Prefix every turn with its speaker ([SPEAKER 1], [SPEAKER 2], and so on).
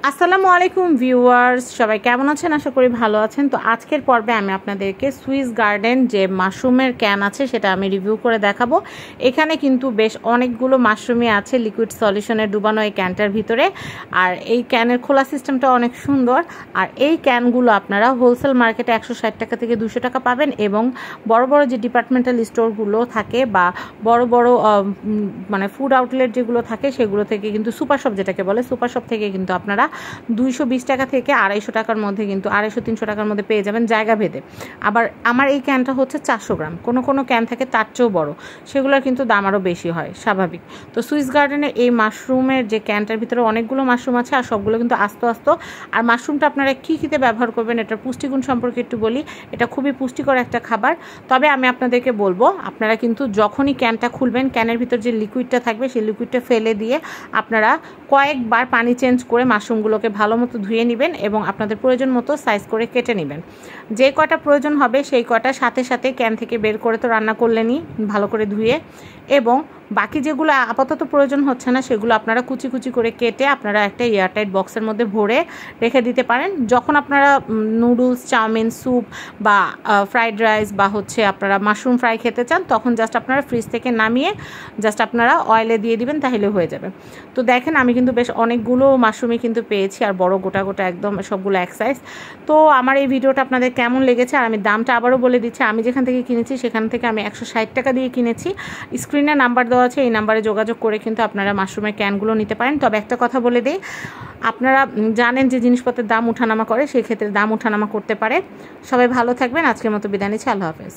[SPEAKER 1] আসসালামু আলাইকুম ভিউয়ার্স, সবাই কেমন আছেন? আশা করি ভালো আছেন। তো আজকের পর্বে আমি আপনাদেরকে সুইস গার্ডেন যে মাশরুমের ক্যান আছে সেটা আমি রিভিউ করে দেখাবো। এখানে কিন্তু বেশ অনেকগুলো মাশরুমই আছে লিকুইড সলিউশনের ডুবানো এই ক্যানটার ভিতরে। আর এই ক্যানের খোলা সিস্টেমটা অনেক সুন্দর। আর এই ক্যানগুলো আপনারা হোলসেল মার্কেটে 160 টাকা থেকে 200 টাকা পাবেন, এবং বড় বড় যে ডিপার্টমেন্টাল স্টোরগুলো থাকে বা বড় বড় মানে ফুড আউটলেট যেগুলো থাকে সেগুলো থেকে কিন্তু সুপার শপ যেটাকে বলে, সুপার শপ থেকে কিন্তু আপনারা 220 টাকা থেকে 250 টাকার মধ্যে, কিন্তু 250-300 টাকার মধ্যে পেয়ে যাবেন জায়গা ভেদে। আবার আমার এই ক্যানটা হচ্ছে 400 গ্রাম, কোনো ক্যান থাকে তার চেয়েও বড়, সেগুলোর কিন্তু দাম আরও বেশি হয় স্বাভাবিক। তো সুইস গার্ডেনের এই মাশরুমের যে ক্যানটার ভিতরে অনেকগুলো মাশরুম আছে, আর সবগুলো কিন্তু আস্ত। আর মাশরুমটা আপনারা কীতে ব্যবহার করবেন, এটার পুষ্টিগুণ সম্পর্কে একটু বলি। এটা খুবই পুষ্টিকর একটা খাবার। তবে আমি আপনাদেরকে বলবো, আপনারা কিন্তু যখনই ক্যানটা খুলবেন, ক্যানের ভিতর যে লিকুইডটা থাকবে সেই লিকুইডটা ফেলে দিয়ে আপনারা কয়েকবার পানি চেঞ্জ করে মাশরুমগুলোকে ভালো মতো ধুয়ে নেবেন, এবং আপনাদের প্রয়োজন মতো সাইজ করে কেটে নেবেন। যে কয়টা প্রয়োজন হবে সেই কয়টা সাথে সাথে ক্যান থেকে বের করে তো রান্না করলেনই ভালো করে ধুয়ে, এবং বাকি যেগুলো আপাতত প্রয়োজন হচ্ছে না সেগুলো আপনারা কুচি কুচি করে কেটে আপনারা একটা এয়ারটাইট বক্সের মধ্যে ভরে রেখে দিতে পারেন। যখন আপনারা নুডলস, চাউমিন, স্যুপ বা ফ্রাইড রাইস বা আপনারা মাশরুম ফ্রাই খেতে চান, তখন জাস্ট আপনারা ফ্রিজ থেকে নামিয়ে জাস্ট আপনারা অয়েলে দিয়ে দিবেন, তাহলে হয়ে যাবে। তো দেখেন, আমি কিন্তু বেশ অনেকগুলো মাশরুমই কিন্তু পেয়েছি, আর বড় গোটা একদম সবগুলো এক সাইজ। তো আমার এই ভিডিওটা আপনাদের কেমন লেগেছে, আর আমি দামটা আবারও বলে দিচ্ছি। আমি যেখান থেকে কিনেছি সেখান থেকে আমি 160 টাকা দিয়ে কিনেছি। স্ক্রিনে নাম্বার দেওয়া আছে, এই নাম্বারে যোগাযোগ করে কিন্তু আপনারা মাশরুমের ক্যানগুলো নিতে পারেন। তবে একটা কথা বলে দিই, আপনারা জানেন যে জিনিসপত্রের দাম উঠানামা করে, সেই ক্ষেত্রে দাম উঠানামা করতে পারে। সবাই ভালো থাকবেন। আজকের মতো বিদায় নিচ্ছি। আল্লাহ হাফেজ।